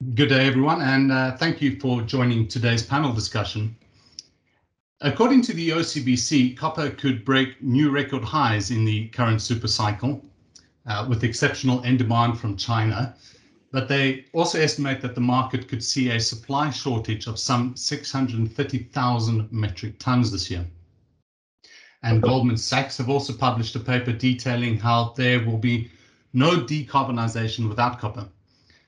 Good day, everyone, and thank you for joining today's panel discussion. According to the OCBC, copper could break new record highs in the current super cycle, with exceptional end demand from China. But they also estimate that the market could see a supply shortage of some 630,000 metric tons this year. And Goldman Sachs have also published a paper detailing how there will be no decarbonization without copper,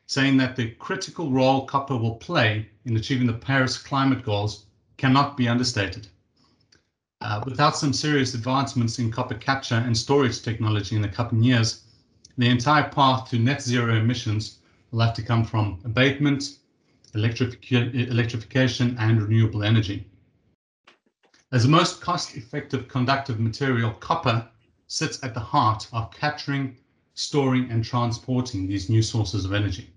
saying that the critical role copper will play in achieving the Paris climate goals cannot be understated. Without some serious advancements in copper capture and storage technology in the coming years, the entire path to net zero emissions will have to come from abatement, electrification, and renewable energy. As the most cost-effective conductive material, copper sits at the heart of capturing, storing, and transporting these new sources of energy.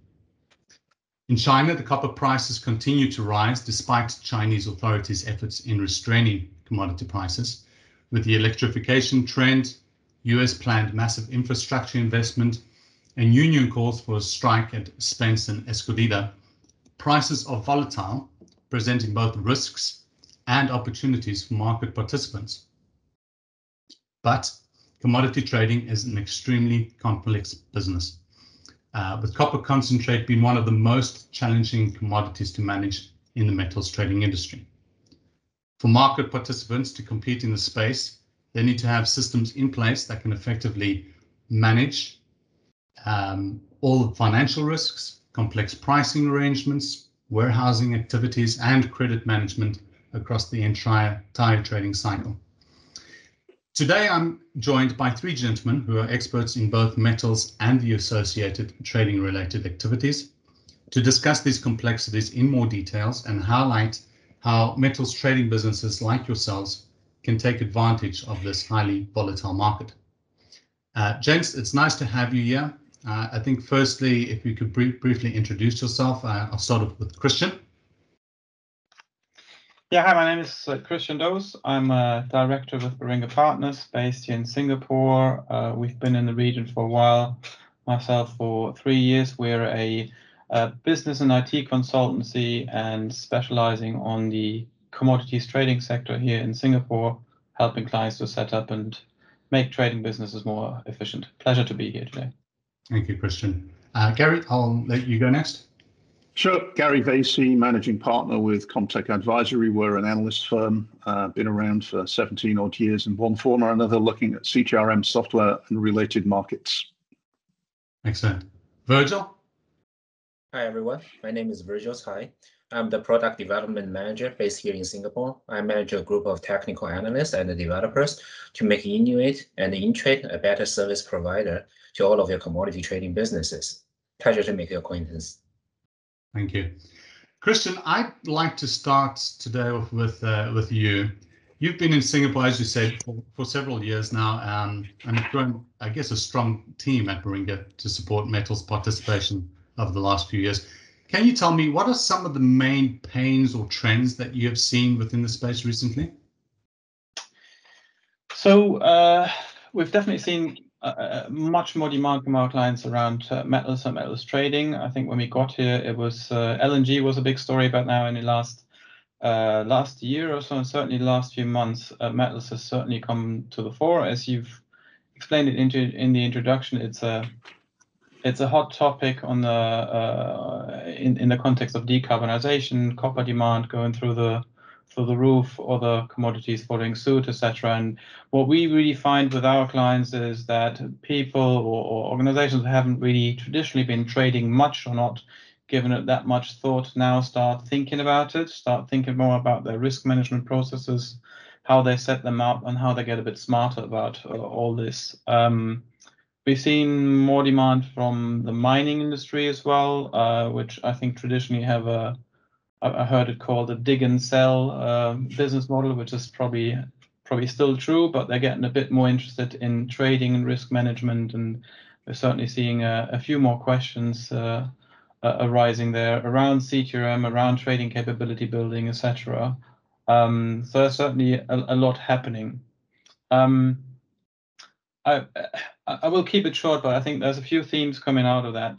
In China, the copper prices continue to rise despite Chinese authorities' efforts in restraining commodity prices. With the electrification trend, US planned massive infrastructure investment, and union calls for a strike at Spence and Escondida, prices are volatile, presenting both risks and opportunities for market participants. But commodity trading is an extremely complex business, with copper concentrate being one of the most challenging commodities to manage in the metals trading industry. For market participants to compete in the space, they need to have systems in place that can effectively manage all the financial risks, complex pricing arrangements, warehousing activities, and credit management across the entire trading cycle. Today, I'm joined by three gentlemen who are experts in both metals and the associated trading-related activities to discuss these complexities in more details and highlight how metals trading businesses like yourselves can take advantage of this highly volatile market. Gents, it's nice to have you here. I think firstly, if you could briefly introduce yourself, I'll start off with Christian. Yeah, hi, my name is Christian Does. I'm a director with Baringa Partners based here in Singapore. We've been in the region for a while, myself for 3 years. We're a business and IT consultancy and specializing on the commodities trading sector here in Singapore, helping clients to set up and make trading businesses more efficient. Pleasure to be here today. Thank you, Christian. Gary, I'll let you go next. Sure. Gary Vasey, managing partner with Comtech Advisory. We're an analyst firm, been around for 17 odd years in one form or another, looking at CTRM software and related markets. Excellent. Virgil? Hi, everyone. My name is Virgil Tsai. I'm the product development manager based here in Singapore. I manage a group of technical analysts and developers to make Inuit and InTrade a better service provider to all of your commodity trading businesses. Pleasure to make your acquaintance. Thank you. Christian, I'd like to start today off with you. You've been in Singapore, as you said, for several years now, and have grown, I guess, a strong team at Baringa to support metals participation over the last few years. Can you tell me what are some of the main pains or trends that you have seen within the space recently? So we've definitely seen much more demand from our clients around metals and metals trading. I think when we got here, it was LNG was a big story, but now in the last year or so, and certainly the last few months, metals has certainly come to the fore. As you've explained it in the introduction, it's a hot topic on the in the context of decarbonization, copper demand going through the roof, other commodities following suit, etc. And what we really find with our clients is that people or organizations who haven't really traditionally been trading much or not given it that much thought now start thinking about it, start thinking more about their risk management processes, how they set them up, and how they get a bit smarter about all this. We've seen more demand from the mining industry as well, which I think traditionally have I heard it called a dig and sell business model, which is probably still true, but they're getting a bit more interested in trading and risk management, and we're certainly seeing a few more questions arising there around CTRM, around trading capability building, etc. So there's certainly a lot happening. I will keep it short, but I think there's a few themes coming out of that.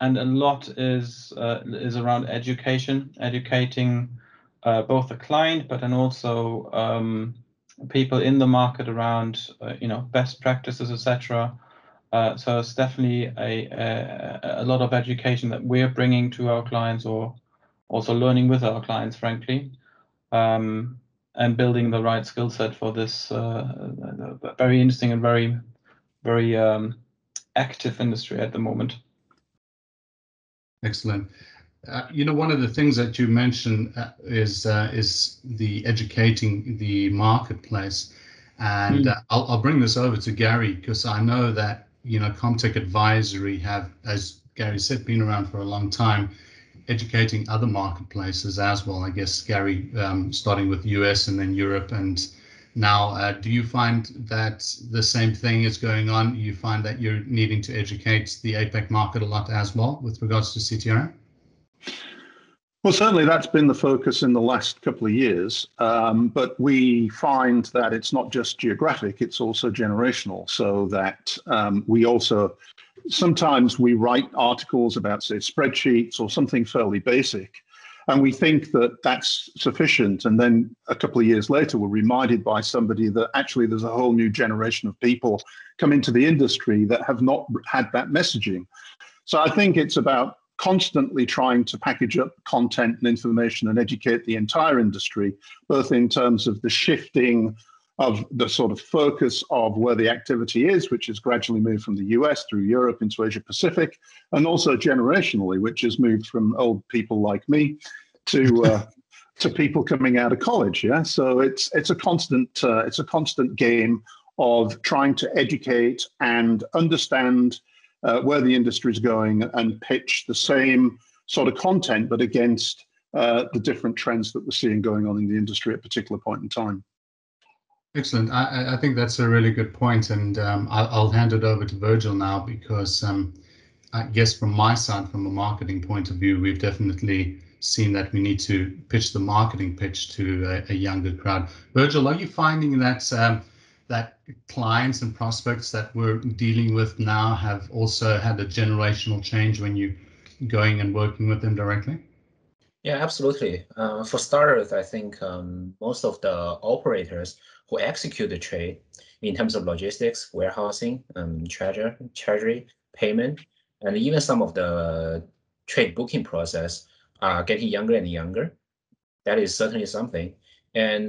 a lot is around educating both the client, but then also people in the market around best practices, etc. So it's definitely a lot of education that we're bringing to our clients, or also learning with our clients, frankly, and building the right skill set for this very interesting and very active industry at the moment. Excellent. One of the things that you mentioned is the educating the marketplace, and I'll bring this over to Gary, because I know that Comtech Advisory have, as Gary said, been around for a long time, educating other marketplaces as well. I guess, Gary, starting with US and then Europe, and now, do you find that the same thing is going on? You find that you're needing to educate the APAC market a lot as well with regards to CTRM? Well, certainly that's been the focus in the last couple of years, but we find that it's not just geographic, it's also generational, so that we also, sometimes we write articles about, say, spreadsheets or something fairly basic, and we think that that's sufficient, and then a couple of years later we're reminded by somebody that actually there's a whole new generation of people come into the industry that have not had that messaging. So I think it's about constantly trying to package up content and information and educate the entire industry, both in terms of the shifting of the sort of focus of where the activity is, which has gradually moved from the US through Europe into Asia Pacific, and also generationally, which has moved from old people like me to people coming out of college. Yeah, so it's a constant game of trying to educate and understand where the industry is going and pitch the same sort of content, but against the different trends that we're seeing going on in the industry at a particular point in time. Excellent. I think that's a really good point, and I'll hand it over to Virgil now, because I guess from my side, from a marketing point of view, we've definitely seen that we need to pitch the marketing pitch to a younger crowd. Virgil, are you finding that that clients and prospects that we're dealing with now have also had a generational change when you're going and working with them directly? Yeah, absolutely. For starters, I think most of the operators who execute the trade in terms of logistics, warehousing, treasury, payment, and even some of the trade booking process are getting younger and younger. That is certainly something. And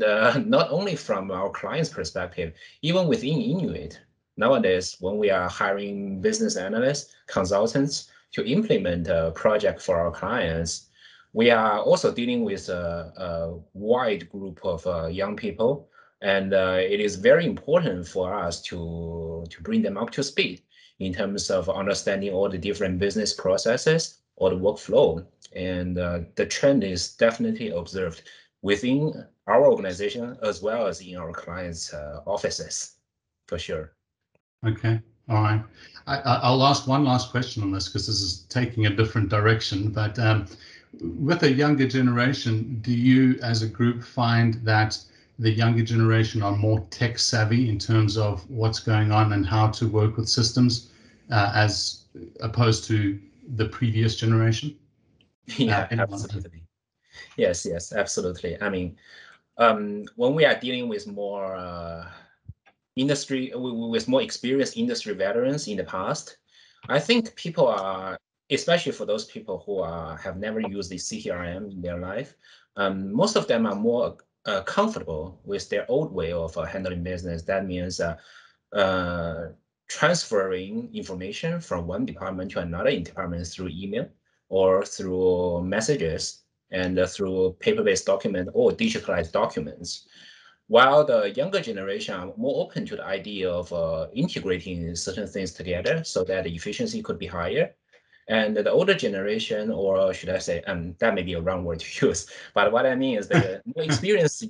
not only from our clients' perspective, even within Inuit, nowadays, when we are hiring business analysts, consultants to implement a project for our clients, we are also dealing with a wide group of young people, and it is very important for us to bring them up to speed in terms of understanding all the different business processes or the workflow. And the trend is definitely observed within our organization as well as in our clients' offices, for sure. Okay, all right. I'll ask one last question on this, because this is taking a different direction, but with a younger generation, do you as a group find that the younger generation are more tech savvy in terms of what's going on and how to work with systems as opposed to the previous generation? Yeah, absolutely. Yes, absolutely. I mean, when we are dealing with more with more experienced industry veterans in the past, I think people are, especially for those people who have never used the CTRM in their life, most of them are more comfortable with their old way of handling business. That means transferring information from one department to another department through email or through messages and through paper-based document or digitalized documents. While the younger generation are more open to the idea of integrating certain things together so that the efficiency could be higher. And the older generation, or should I say, that may be a wrong word to use, but what I mean is the more experienced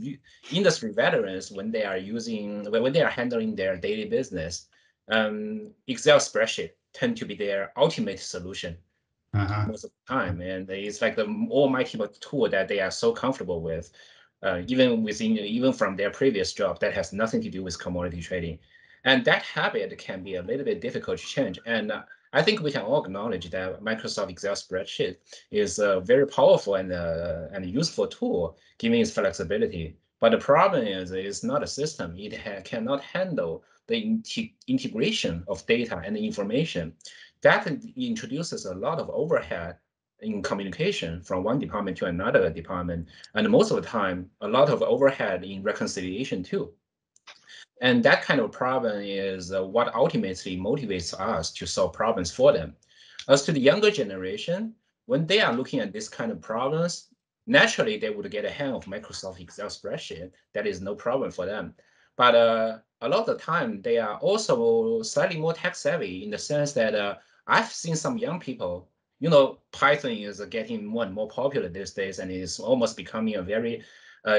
industry veterans, when they are handling their daily business, Excel spreadsheet tend to be their ultimate solution most of the time. And it's like the almighty tool that they are so comfortable with, even from their previous job that has nothing to do with commodity trading. And that habit can be a little bit difficult to change. And I think we can all acknowledge that Microsoft Excel spreadsheet is a very powerful and useful tool, given its flexibility. But the problem is it's not a system. It cannot handle the integration of data and information. That introduces a lot of overhead in communication from one department to another department. And most of the time, a lot of overhead in reconciliation too. And that kind of problem is what ultimately motivates us to solve problems for them. As to the younger generation, when they are looking at this kind of problems, naturally they would get a hang of Microsoft Excel spreadsheet. That is no problem for them. But a lot of the time, they are also slightly more tech savvy in the sense that I've seen some young people, Python is getting more and more popular these days, and is almost becoming a very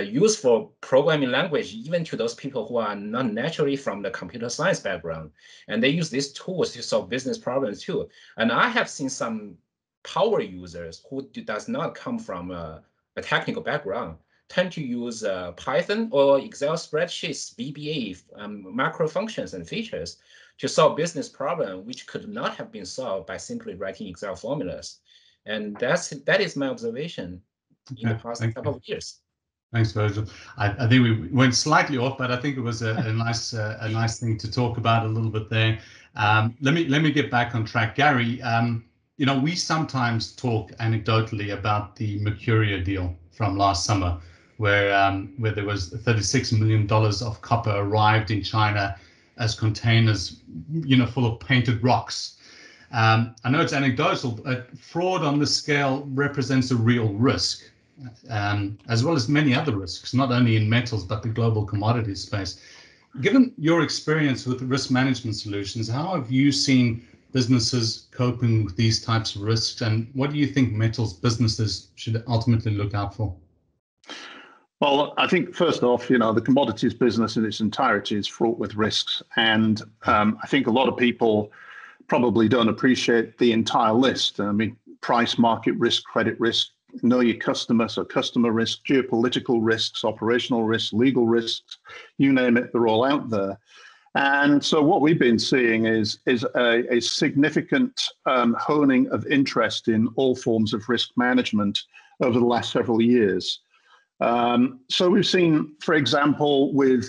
useful programming language, even to those people who are not naturally from the computer science background. And they use these tools to solve business problems too. And I have seen some power users who does not come from a technical background tend to use Python or Excel spreadsheets, VBA, macro functions and features to solve business problems which could not have been solved by simply writing Excel formulas. And that is my observation in the past couple of years. Thanks, Virgil. I think we went slightly off, but I think it was a nice thing to talk about a little bit there. Let me get back on track, Gary. We sometimes talk anecdotally about the Mercuria deal from last summer, where there was $36 million of copper arrived in China as containers, full of painted rocks. I know it's anecdotal, but fraud on this scale represents a real risk. As well as many other risks, not only in metals, but the global commodities space. Given your experience with risk management solutions, how have you seen businesses coping with these types of risks, and what do you think metals businesses should ultimately look out for? Well, I think first off, the commodities business in its entirety is fraught with risks. And I think a lot of people probably don't appreciate the entire list. I mean, price, market risk, credit risk, know your customer, so customer risk, geopolitical risks, operational risks, legal risks, you name it, they're all out there. And so what we've been seeing is a significant honing of interest in all forms of risk management over the last several years. So we've seen, for example, with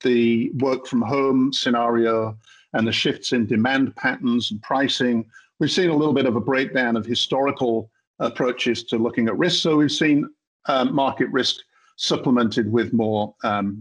the work from home scenario and the shifts in demand patterns and pricing, we've seen a little bit of a breakdown of historical approaches to looking at risk. So we've seen market risk supplemented with more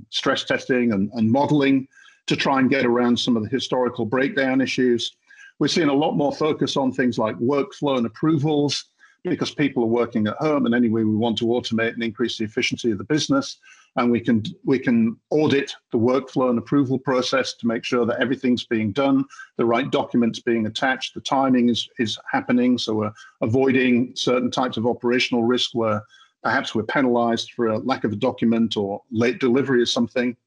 stress testing and modeling to try and get around some of the historical breakdown issues. We're seeing a lot more focus on things like workflow and approvals, because people are working at home, and anyway, we want to automate and increase the efficiency of the business. And we can audit the workflow and approval process to make sure that everything's being done, the right documents being attached, the timing is happening. So we're avoiding certain types of operational risk where perhaps we're penalized for a lack of a document or late delivery of something.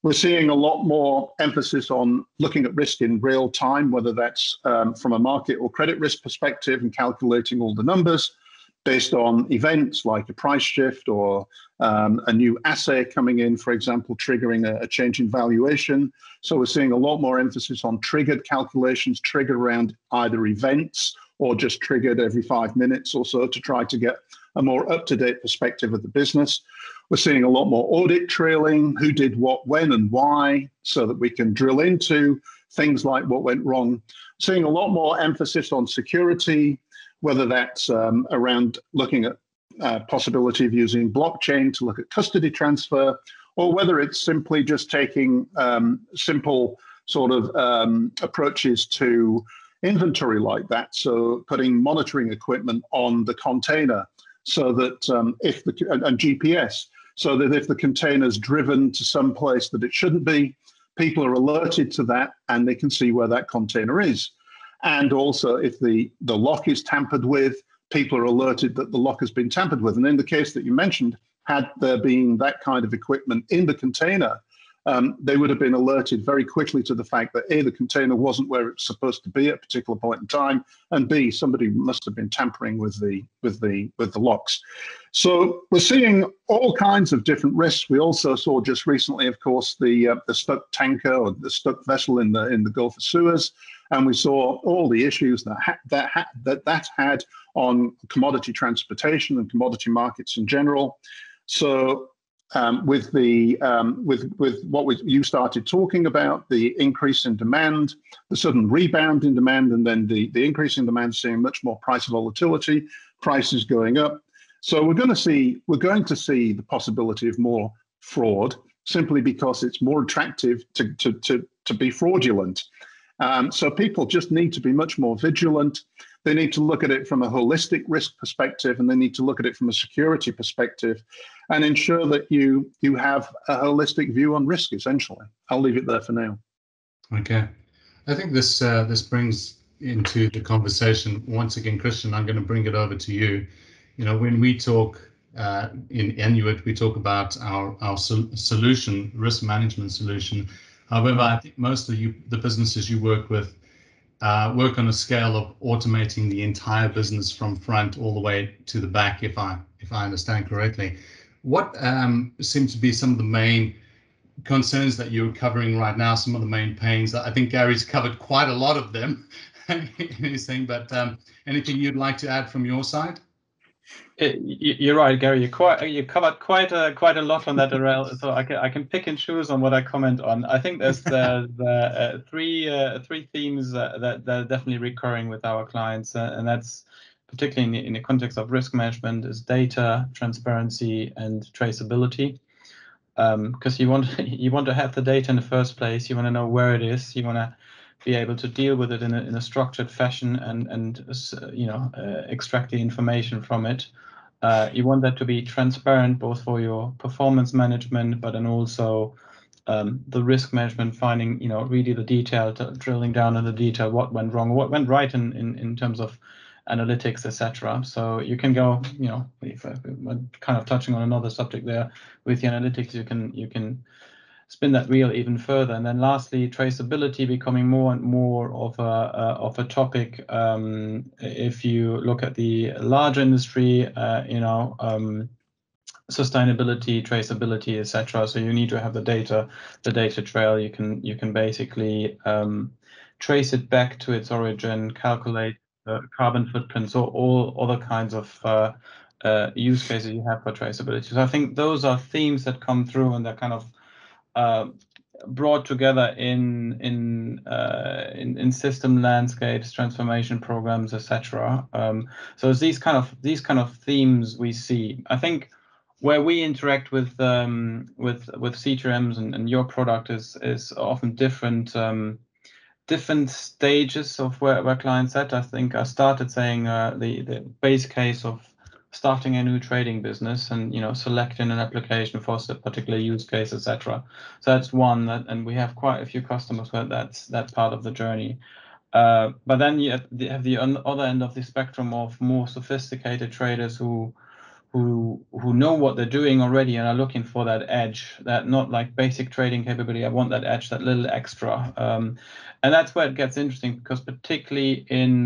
We're seeing a lot more emphasis on looking at risk in real time, whether that's from a market or credit risk perspective, and calculating all the numbers based on events like a price shift or a new assay coming in, for example, triggering a change in valuation. So we're seeing a lot more emphasis on triggered calculations, triggered around either events or just triggered every 5 minutes or so to try to get a more up-to-date perspective of the business. We're seeing a lot more audit trailing, who did what, when, and why, so that we can drill into things like what went wrong. Seeing a lot more emphasis on security, whether that's around looking at possibility of using blockchain to look at custody transfer, or whether it's simply just taking simple sort of approaches to inventory like that. So putting monitoring equipment on the container so that and GPS, so that if the container's driven to some place that it shouldn't be, people are alerted to that and they can see where that container is. And also if the lock is tampered with, people are alerted that the lock has been tampered with. And in the case that you mentioned, had there been that kind of equipment in the container, they would have been alerted very quickly to the fact that A, the container wasn't where it's supposed to be at a particular point in time, and B, somebody must have been tampering with the locks. So we're seeing all kinds of different risks. We also saw just recently, of course, the stuck tanker or the stuck vessel in the Gulf of Suez, and we saw all the issues that had on commodity transportation and commodity markets in general. So with what you started talking about, the increase in demand, the sudden rebound in demand, and then the increase in demand, seeing much more price volatility, prices going up. So we're going to see the possibility of more fraud, simply because it's more attractive to be fraudulent. So people just need to be much more vigilant. They need to look at it from a holistic risk perspective, and they need to look at it from a security perspective, and ensure that you have a holistic view on risk, essentially. I'll leave it there for now. Okay. I think this brings into the conversation, once again, Christian, I'm going to bring it over to you. You know, when we talk in Inuit, we talk about our solution, risk management solution. However, I think most of the businesses you work with work on a scale of automating the entire business from front all the way to the back, if I understand correctly. What seem to be some of the main concerns that you're covering right now, some of the main pains? I think Gary's covered quite a lot of them in his thing, but anything you'd like to add from your side? You're right, Gary. You covered quite a lot on that, Arel. So I can pick and choose on what I comment on. I think there's three themes that are definitely recurring with our clients, and that's particularly in the context of risk management, is data, transparency, and traceability. Because you want to have the data in the first place. You want to know where it is. You want to be able to deal with it in a structured fashion and extract the information from it. You want that to be transparent, both for your performance management, but then also the risk management, finding, really the detail, drilling down in the detail, what went wrong, what went right in terms of analytics, etc. So you can go, if I'm kind of touching on another subject there with the analytics, you can spin that wheel even further. And then lastly, traceability becoming more and more of a topic. If you look at the larger industry, sustainability, traceability, etc. So you need to have the data trail. You can basically trace it back to its origin, calculate carbon footprints, or all other kinds of use cases you have for traceability. So I think those are themes that come through, and they're kind of brought together in system landscapes, transformation programs, etc. So it's these kind of themes we see. I think where we interact with CTRMs and your product is often different stages of where clients at. I think I started saying the base case of starting a new trading business and selecting an application for a particular use case, etc. So that's one, and we have quite a few customers where that's part of the journey. But then you have the other end of the spectrum of more sophisticated traders who know what they're doing already and are looking for that edge, that not like basic trading capability. I want that edge, that little extra. And that's where it gets interesting, because particularly in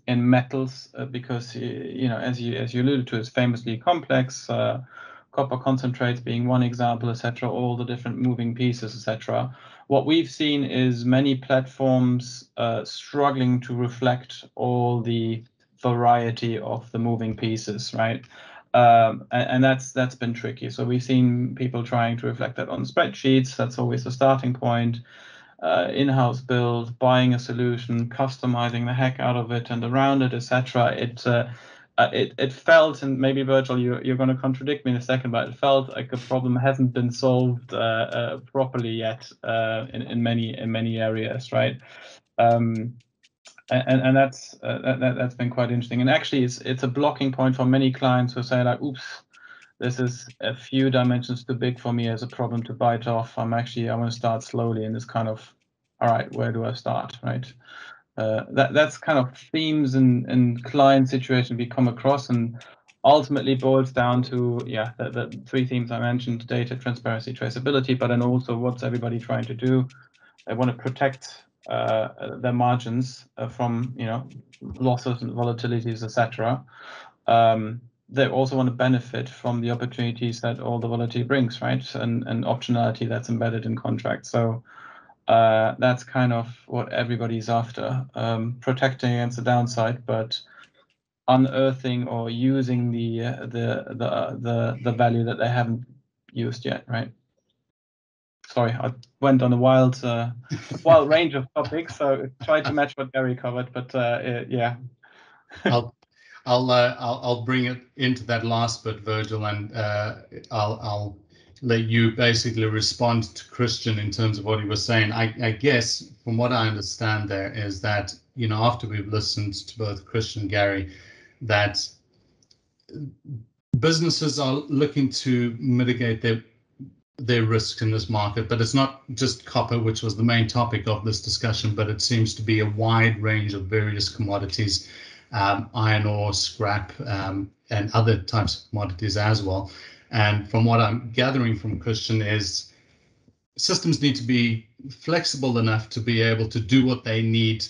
metals, because as you alluded to, it's famously complex. Copper concentrates being one example, etc. All the different moving pieces, etc. What we've seen is many platforms struggling to reflect all the variety of the moving pieces, right? And that's been tricky. So we've seen people trying to reflect that on spreadsheets. That's always the starting point. In-house build, buying a solution, customizing the heck out of it and around it, etc. It felt, and maybe Virgil, you're going to contradict me in a second, but it felt like a problem hasn't been solved properly yet in many areas, right? And that's been quite interesting. And actually, it's a blocking point for many clients who say like, "Oops, this is a few dimensions too big for me as a problem to bite off. I want to start slowly." And it's kind of, all right, where do I start, right? That's kind of themes and client situation we come across. And ultimately boils down to, yeah, the three themes I mentioned: data, transparency, traceability, but then also what's everybody trying to do? They want to protect their margins from, losses and volatilities, etc. They also want to benefit from the opportunities that all the volatility brings, right? And optionality that's embedded in contracts. So that's kind of what everybody's after, protecting against the downside, but unearthing or using the value that they haven't used yet, right? Sorry, I went on a wild range of topics, so try to match what Gary covered, but yeah. I'll bring it into that last bit, Virgil, and I'll let you basically respond to Christian in terms of what he was saying. I guess from what I understand there is that, after we've listened to both Christian and Gary, that businesses are looking to mitigate their risks in this market, but it's not just copper, which was the main topic of this discussion, but it seems to be a wide range of various commodities, iron ore, scrap, and other types of commodities as well. And from what I'm gathering from Christian is systems need to be flexible enough to be able to do what they need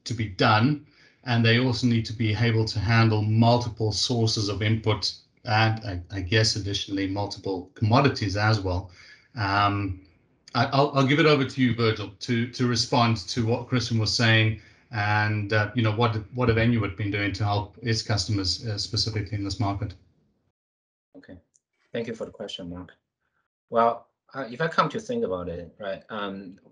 to be done. And they also need to be able to handle multiple sources of input and I guess additionally multiple commodities as well. I'll give it over to you, Virgil, to respond to what Christian was saying, and what have Inuit been doing to help its customers specifically in this market. Okay, thank you for the question, Mark. Well, if I come to think about it, right,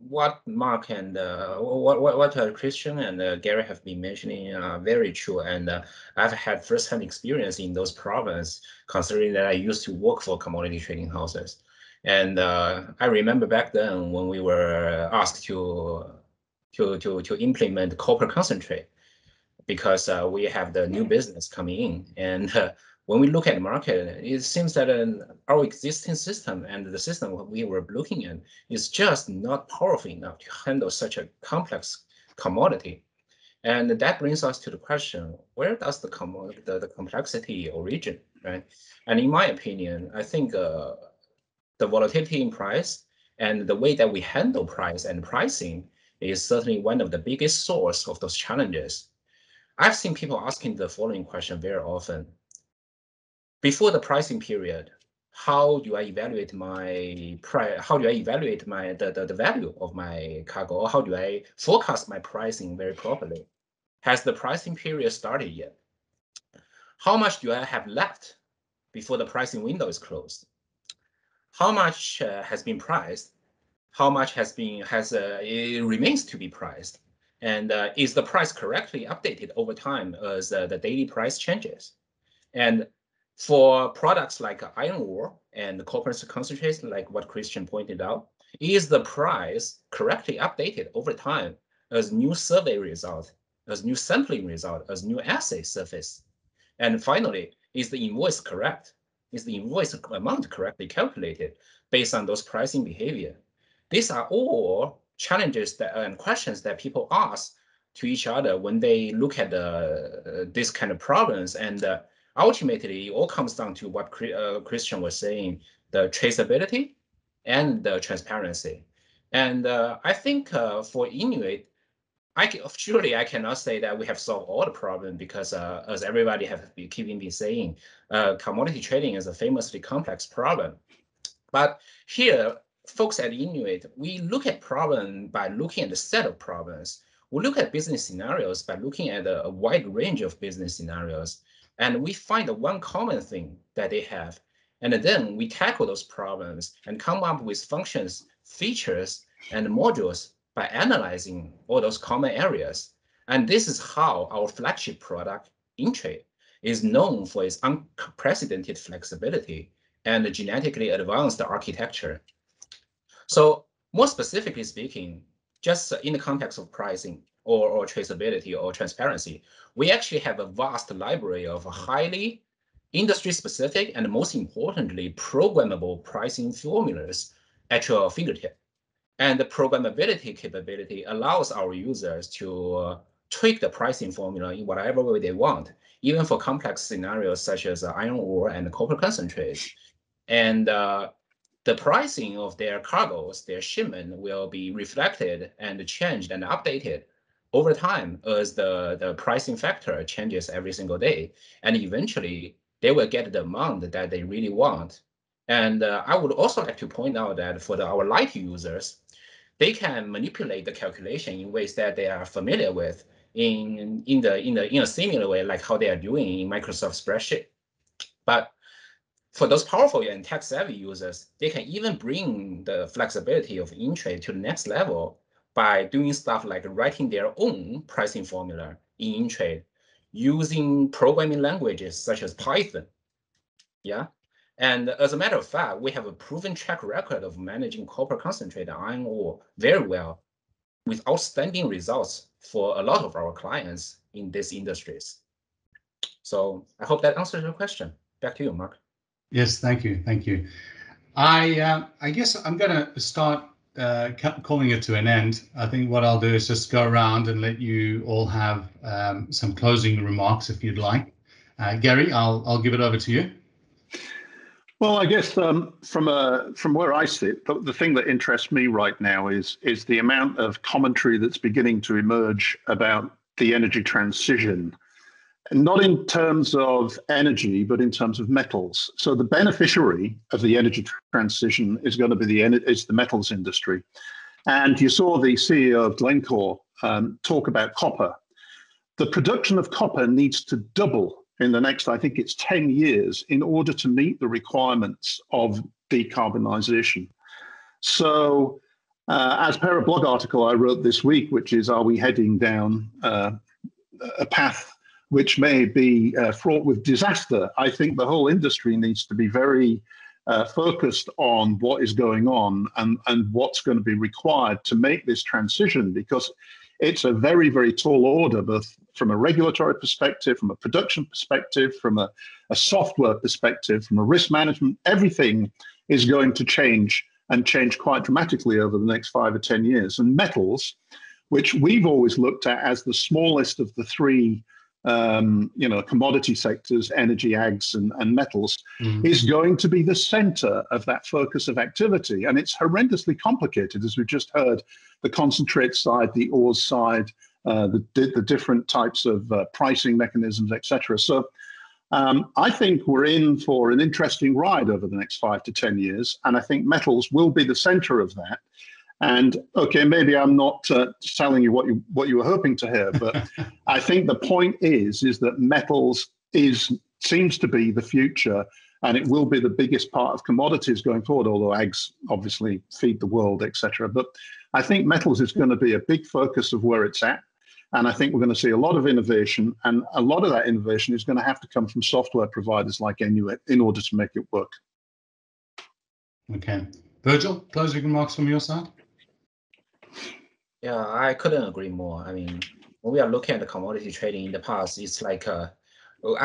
what Mark and what Christian and Gary have been mentioning are very true, and I've had first-hand experience in those problems, considering that I used to work for commodity trading houses, and I remember back then when we were asked to implement copper concentrate, because we have the new business coming in, and when we look at the market, it seems that our existing system and the system we were looking at is just not powerful enough to handle such a complex commodity. And that brings us to the question, where does the complexity origin, right? And in my opinion, I think the volatility in price and the way that we handle price and pricing is certainly one of the biggest source of those challenges. I've seen people asking the following question very often. Before the pricing period, how do I evaluate my price? How do I evaluate the value of my cargo? Or how do I forecast my pricing very properly? Has the pricing period started yet? How much do I have left before the pricing window is closed? How much has been priced? How much it remains to be priced? And is the price correctly updated over time as the daily price changes? And for products like iron ore and copper concentrates, like what Christian pointed out, is the price correctly updated over time as new survey result, as new sampling result, as new assay surface? And finally, is the invoice correct? Is the invoice amount correctly calculated based on those pricing behavior? These are all challenges and questions that people ask to each other when they look at this kind of problems. And ultimately, it all comes down to what Christian was saying, the traceability and the transparency. And I think for Inuit, I cannot say that we have solved all the problems, because as everybody have been saying, commodity trading is a famously complex problem. But here, folks at Inuit, we look at problems by looking at a set of problems. We look at business scenarios by looking at a wide range of business scenarios. And we find the one common thing that they have. And then we tackle those problems and come up with functions, features, and modules by analyzing all those common areas. And this is how our flagship product, InTrade, is known for its unprecedented flexibility and genetically advanced architecture. So more specifically speaking, just in the context of pricing or traceability or transparency, we actually have a vast library of highly industry-specific and, most importantly, programmable pricing formulas at your fingertip. And the programmability capability allows our users to tweak the pricing formula in whatever way they want, even for complex scenarios such as iron ore and copper concentrates. And the pricing of their cargoes, their shipment, will be reflected and changed and updated over time as the pricing factor changes every single day. And eventually, they will get the amount that they really want. And I would also like to point out that for our light users, they can manipulate the calculation in ways that they are familiar with in a similar way, like how they are doing in Microsoft spreadsheet. But for those powerful and tech-savvy users, they can even bring the flexibility of in-trade to the next level by doing stuff like writing their own pricing formula in in-trade using programming languages such as Python. Yeah. And as a matter of fact, we have a proven track record of managing copper concentrate and iron ore very well with outstanding results for a lot of our clients in these industries. So I hope that answers your question. Back to you, Mark. Yes, thank you. Thank you. I guess I'm going to start calling it to an end. I think what I'll do is just go around and let you all have some closing remarks if you'd like. Gary, I'll give it over to you. Well, I guess from where I sit, the thing that interests me right now is the amount of commentary that's beginning to emerge about the energy transition, not in terms of energy, but in terms of metals. So the beneficiary of the energy transition is going to be the metals industry. And you saw the CEO of Glencore talk about copper. The production of copper needs to double in the next, I think it's 10 years, in order to meet the requirements of decarbonization. So as per a blog article I wrote this week, which is, are we heading down a path which may be fraught with disaster? I think the whole industry needs to be very focused on what is going on and what's going to be required to make this transition, because it's a very, very tall order, both from a regulatory perspective, from a production perspective, from a software perspective, from a risk management. Everything is going to change and change quite dramatically over the next 5 or 10 years. And metals, which we've always looked at as the smallest of the three commodity sectors, energy, ags, and metals, is going to be the center of that focus of activity. And it's horrendously complicated, as we've just heard, the concentrate side, the ores side, the different types of pricing mechanisms, etc. So I think we're in for an interesting ride over the next 5 to 10 years. And I think metals will be the center of that. And okay, maybe I'm not telling you what you were hoping to hear, but I think the point is that metals seems to be the future, and it will be the biggest part of commodities going forward. Although ags obviously feed the world, etc. But I think metals is going to be a big focus of where it's at, and I think we're going to see a lot of innovation, and a lot of that innovation is going to have to come from software providers like Inuit in order to make it work. Okay, Virgil, closing remarks from your side. Yeah, I couldn't agree more. I mean, when we are looking at the commodity trading in the past, it's like when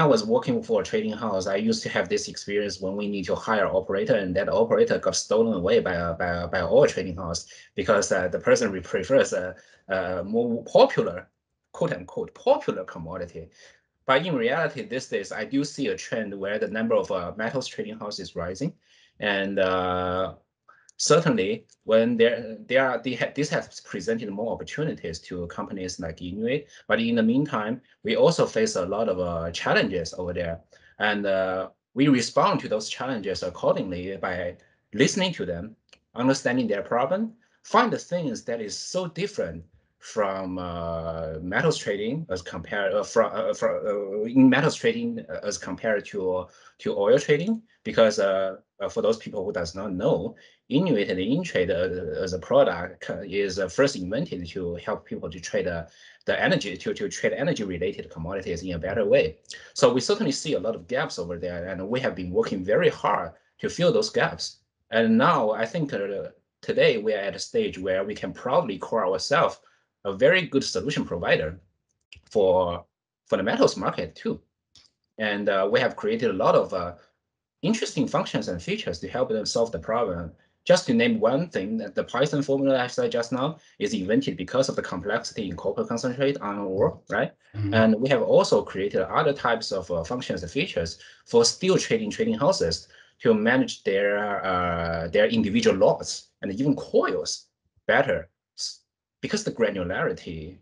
I was working for a trading house, I used to have this experience when we need to hire an operator, and that operator got stolen away by our trading house because the person prefers a more popular, quote unquote, popular commodity. But in reality, these days, I do see a trend where the number of metals trading houses is rising, and certainly, when this has presented more opportunities to companies like Inuit, but in the meantime, we also face a lot of challenges over there, and we respond to those challenges accordingly by listening to them, understanding their problem, find the things that is so different from metals trading as compared in metals trading as compared to oil trading, because for those people who does not know, Inuit and in-trade as a product is first invented to help people to trade the energy to trade energy related commodities in a better way. So we certainly see a lot of gaps over there, and we have been working very hard to fill those gaps. And now I think today we are at a stage where we can proudly call ourselves a very good solution provider for the metals market too. And we have created a lot of interesting functions and features to help them solve the problem Just to name one thing, that the Python formula I said just now is invented because of the complexity in copper concentrate iron ore, right? And we have also created other types of functions and features for steel trading houses to manage their individual lots and even coils better, because the granularity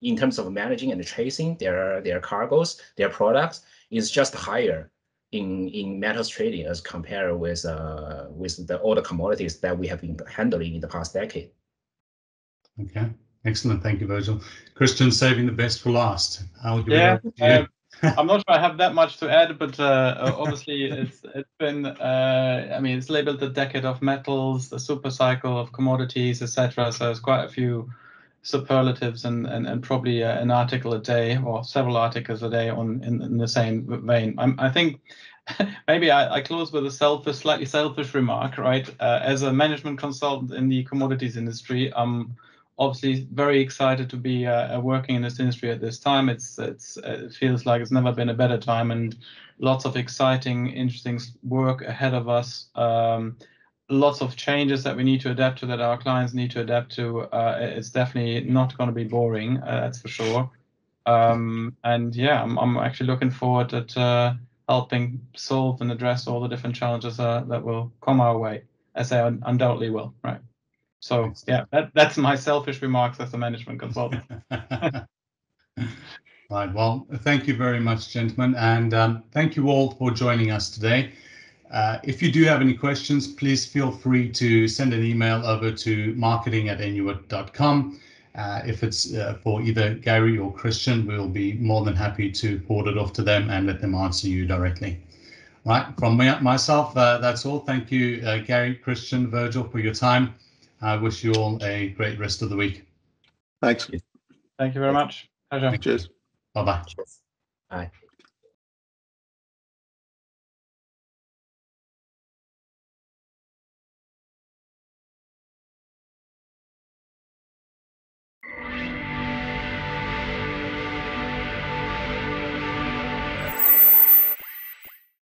in terms of managing and tracing their cargoes, their products, is just higher in metals trading as compared with all the commodities that we have been handling in the past decade. Okay, excellent. Thank you, Virgil. Christian, saving the best for last. How would you? Yeah, I'm not sure I have that much to add, but obviously it's been, I mean, it's labeled the decade of metals, the super cycle of commodities, etc. So there's quite a few superlatives and probably an article a day or several articles a day in the same vein. I think maybe I close with a slightly selfish remark, right? As a management consultant in the commodities industry, I'm obviously very excited to be working in this industry at this time. It feels like it's never been a better time, and lots of exciting, interesting work ahead of us. Lots of changes that we need to adapt to, that our clients need to adapt to. It's definitely not going to be boring, that's for sure. And yeah, I'm actually looking forward to helping solve and address all the different challenges that will come our way, as they undoubtedly will, right? So yeah, that's my selfish remarks as a management consultant. Right, well, thank you very much, gentlemen, and thank you all for joining us today. If you do have any questions, please feel free to send an email over to marketing@enuit.com. If it's for either Gary or Christian, we'll be more than happy to forward it off to them and let them answer you directly. Right, from myself, that's all. Thank you, Gary, Christian, Virgil, for your time. I wish you all a great rest of the week. Thanks. Thank you very much. Pleasure. Cheers. Bye-bye. Cheers. Bye.